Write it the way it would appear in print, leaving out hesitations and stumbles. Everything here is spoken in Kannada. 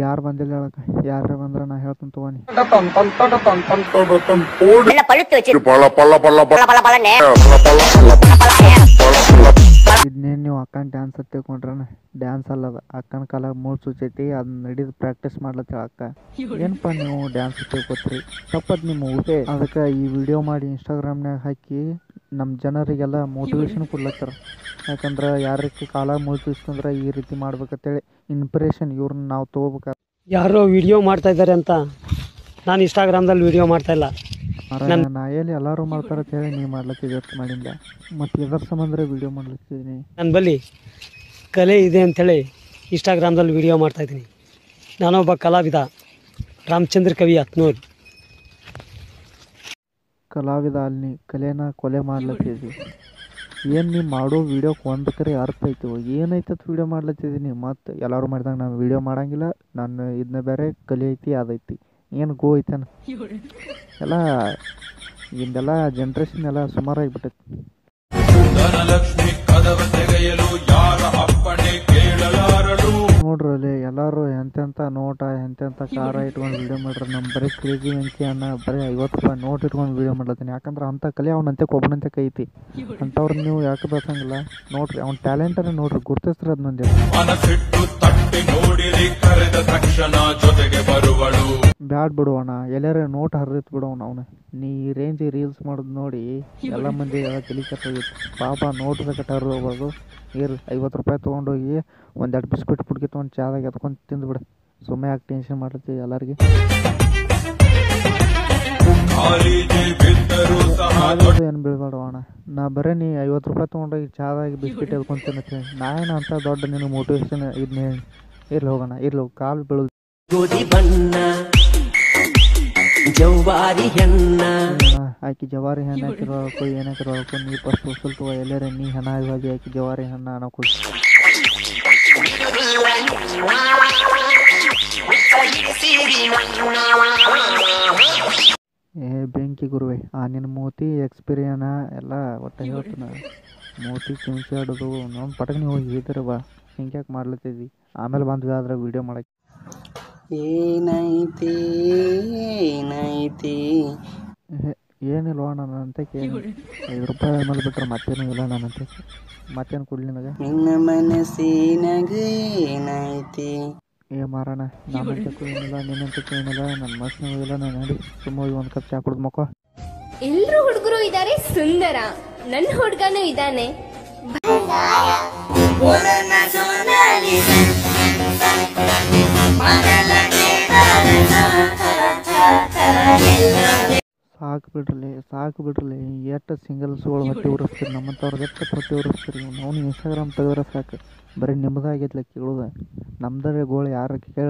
ಯಾರು ಬಂದಿಲ್ಲ ಹೇಳಕ, ಯಾರ ಬಂದ್ರ ನಾ ಹೇಳ್ತೀನಿ ತಗೋನಿ. ಇದನ್ನೇನು ನೀವು ಅಕ್ಕನ ಡ್ಯಾನ್ಸ್ ತಿಳ್ಕೊಂಡ್ರನ? ಡ್ಯಾನ್ಸ್ ಅಲ್ಲದ, ಅಕ್ಕನ ಕಾಲ ಮೂಳ್ ಸುಚ್ಚೈತಿ, ಅದನ್ನ ನಡೀದು ಪ್ರಾಕ್ಟೀಸ್ ಮಾಡ್ಲತ್ತ ಅಕ್ಕ. ಏನಪ್ಪ ನೀವು ಡ್ಯಾನ್ಸ್ ತಿಳ್ಕೊತ್ರಿ? ತಪ್ಪದ್ ನಿಮ್ಮ ಊಟೆ. ಅದಕ್ಕೆ ಈ ವಿಡಿಯೋ ಮಾಡಿ ಇನ್ಸ್ಟಾಗ್ರಾಮ್ನಾಗ ಹಾಕಿ ನಮ್ಮ ಜನರಿಗೆಲ್ಲ ಮೋಟಿವೇಶನ್ ಕೊಡ್ಲತ್ತಾರ. ಯಾಕಂದ್ರೆ ಯಾರಕ್ಕೆ ಕಾಲ ಮೂಳ್ ಸುಸ್ತಂದ್ರೆ ಈ ರೀತಿ ಮಾಡ್ಬೇಕಂತೇಳಿ ಇನ್ಸ್ಪಿರೇಷನ್ ಇವ್ರನ್ನ ನಾವು ತೊಗೋಬೇಕು. ಯಾರೋ ವಿಡಿಯೋ ಮಾಡ್ತಾ ಇದ್ದಾರೆ ಅಂತ ನಾನು ಇನ್ಸ್ಟಾಗ್ರಾಮ್ದಲ್ಲಿ ವಿಡಿಯೋ ಮಾಡ್ತಾ ಇಲ್ಲ. ನಾ ಎಲ್ಲಿ ಎಲ್ಲರೂ ಮಾಡ್ತಾರ ಅಂತ ಹೇಳಿ ನೀವು ಮಾಡ್ಲತ್ತಿದ್ದೆ ಮಾಡಿಲ್ಲ. ಮತ್ತು ಇದರ ಸಂಬಂಧ ವಿಡಿಯೋ ಮಾಡ್ಲತ್ತಿದ್ದೀನಿ. ನನ್ನ ಬಳಿ ಕಲೆ ಇದೆ ಅಂಥೇಳಿ ಇನ್ಸ್ಟಾಗ್ರಾಮ್ದಲ್ಲಿ ವಿಡಿಯೋ ಮಾಡ್ತಾಯಿದ್ದೀನಿ. ನಾನೊಬ್ಬ ಕಲಾವಿದ, ರಾಮಚಂದ್ರ ಕವಿ ಹತ್ನೂರು. ಕಲಾವಿದ ಅಲ್ಲಿ ಕಲೆನ ಕೊಲೆ ಮಾಡ್ಲತ್ತಿದ್ವಿ. ಏನು ನೀವು ಮಾಡೋ ವಿಡಿಯೋಕ್ಕೆ ಒಂದು ಕರೆ ಅರ್ಥ ಐತಿ, ಏನೈತತ್ ವಿಡಿಯೋ ಮಾಡ್ಲತ್ತಿದ್ದೀನಿ. ಮತ್ತು ಎಲ್ಲರೂ ಮಾಡಿದಾಗ ನಾನು ವಿಡಿಯೋ ಮಾಡೋಂಗಿಲ್ಲ, ನಾನು ಇದನ್ನ ಬೇರೆ ಕಲೆ ಐತಿ ಅದೈತಿ, ಏನು ಗೋ ಐತನ ಎಲ್ಲ ಇಂದೆಲ್ಲ ಜನ್ರೇಷನ್ ಎಲ್ಲ ಸುಮಾರಾಗಿಬಿಟ್ಟೈತಿ. ನೋಡ್ರಲ್ಲಿ ಎಲ್ಲರೂ ಎಂತೆಂಥ ನೋಟ ಎಂತೆಂಥ ಕಾರ ಇಟ್ಕೊಂಡು ವಿಡಿಯೋ ಮಾಡ್ರಿ. ನಮ್ಮ ಬರೀ ಕ್ರೇಜಿ ವೆಂಕಿ ಅನ್ನ ಬರೀ 50 ರೂಪಾಯಿ ನೋಟ್ ಇಟ್ಕೊಂಡು ವಿಡಿಯೋ ಮಾಡ್ಲತ್ತೀನಿ. ಯಾಕಂದ್ರೆ ಅಂಥ ಕಲೆ ಅವನಂತೆ ಒಬ್ಬನಂತೆ ಕೈತಿ. ಅಂಥವ್ರು ನೀವು ಯಾಕೆ ಬೇಕಂಗಿಲ್ಲ ನೋಡ್ರಿ, ಅವ್ನ ಟ್ಯಾಲೆಂಟನ್ನು ನೋಡ್ರಿ, ಗುರ್ತಿಸ್ರಿ ಅದು ನಂದು. ಬ್ಯಾಡ್ ಬಿಡುವಣ, ಎಲ್ಲಾರ ನೋಟ್ ಹರಿತ್ ಬಿಡೋಣ. ಅವನು ನೀ ರೇಂಜ್ ರೀಲ್ಸ್ ಮಾಡೋದು ನೋಡಿ ಎಲ್ಲ ಮಂದಿ ತಲೆ ಕೆಟ್ಟೋಗಿತ್ತು. ಪಾಪ ನೋಟ್ ಬೇಕಟ್ಟು ಹರಿದು ಹೋಗ್ಬಾರ್ದು. 50 ರೂಪಾಯಿ ತೊಗೊಂಡೋಗಿ ಒಂದೆರಡು ಬಿಸ್ಕಿಟ್ ಪುಡ್ಕಿ ತೊಗೊಂಡು ಚಾದಾಗ ಎತ್ಕೊಂಡು ತಿಂದುಬಿಡು. ಸುಮ್ಮನೆ ಯಾಕೆ ಟೆನ್ಷನ್ ಮಾಡತ್ತಿ ಎಲ್ಲರಿಗೆ? ಏನು ಬೀಳ್ಬೇಡವಣ. ನಾ ಬರೀ ನೀ 50 ರೂಪಾಯಿ ತೊಗೊಂಡೋಗಿ ಚಾದಾಗಿ ಬಿಸ್ಕಿಟ್ ಎತ್ಕೊಂಡು ತಿನ್ನತ್ತೀನಿ. ನಾನೇನು ಅಂತ ದೊಡ್ಡ ನಿನಗೆ ಮೋಟಿವೇಶನ್ ಇದನ್ನೇ ಇರ್ಲಿ ಹೋಗೋಣ, ಇರ್ಲಿ ಹೋಗಿ ಕಾಲು ಬೀಳೋದು. ಆಕಿ ಜವಾರಿ ಹಣ್ಣು ಹಾಕಿರೋಕು ಏನು ಹಾಕಿರೋಕು ನೀ ಫಸ್ಟ್ ಸ್ವಲ್ಪ ಎಲ್ಲರ ನೀ ಹಣ ಇವಾಗಿ ಆಕಿ ಜವಾರಿ ಹಣ್ಣು ಅನ್ನೋಕು. ಬೆಂಕಿ ಗುರುವೆ ನಿನ್ನ ಮೂತಿ ಎಕ್ಸ್ಪೀರಿಯನ ಎಲ್ಲ ಒಟ್ಟು ಹೇಳ್ತಾನೆ. ಮೂತಿ ಕಿಂಚಿ ಆಡೋದು ನಾವು ಪಟಕ್ ನೀವು ಹೋಗಿ ಇದ್ರ ಬಾ, ಹಿಂಗೆ ಯಾಕೆ ಮಾಡ್ಲತ್ತಿದ್ವಿ? ಆಮೇಲೆ ಬಂದ್ವಿ ಆದ್ರೆ ವೀಡಿಯೋ ಮಾಡಕ್ಕೆ. ಏನೈತಿ ಏನೈತಿ ಏನಿಲ್ವ ನನ್ನ ಅಂತಕ್ಕೆ 5 ರೂಪಾಯಿ ಆಮೇಲೆ ಬಿಟ್ರೆ ಮತ್ತೇನು ಇಲ್ಲ ನನ್ನ ಅಂತಕ್ಕೆ. ಮತ್ತೇನು ಕೊಡ್ಲಿ ನನಗೆ? ನಿನ್ನ ಮನಸ್ಸಿನಾಗ ಏನೈತಿ? ಮಾರೋಣ, ನನ್ನಂತಕ್ಕೂ ಏನಿಲ್ಲ ನಿನ್ನಂತಕ್ಕೂ ಏನಿಲ್ಲ, ನನ್ನ ಮನಸ್ಸಿನಾಗೂ ಇಲ್ಲ. ನಾನು ನೋಡಿ ಸುಮ್ಮ ಒಂದು ಕಪ್ ಚಾ ಕುಡ್ದು ಮಕ್ಕೋ. ಎಲ್ಲರೂ ಹುಡುಗರು ಇದ್ದಾರೆ ಸುಂದರ, ನನ್ನ ಹುಡುಗನೂ ಇದ್ದಾನೆ. ಸಾಕು ಬಿಡ್ರಲಿ ಎಷ್ಟು ಸಿಂಗಲ್ಸ್ಗಳು ಹೊಟ್ಟೆ ಉರಿಸ್ತೀರಿ. ನಮ್ಮಂಥವ್ರು ಎಷ್ಟು ಹೊಟ್ಟೆ ಉರಿಸ್ತೀರಿ. ನಾವು ಇನ್ಸ್ಟಾಗ್ರಾಮ್ ತೆಗೆದ್ರೆ ಸಾಕು, ಬರೀ ನಿಮ್ಮದಾಗೈತ್ಲ ಕೇಳೋದು. ನಮ್ದರೆ ಗೋಳು ಯಾರು ಕೇಳ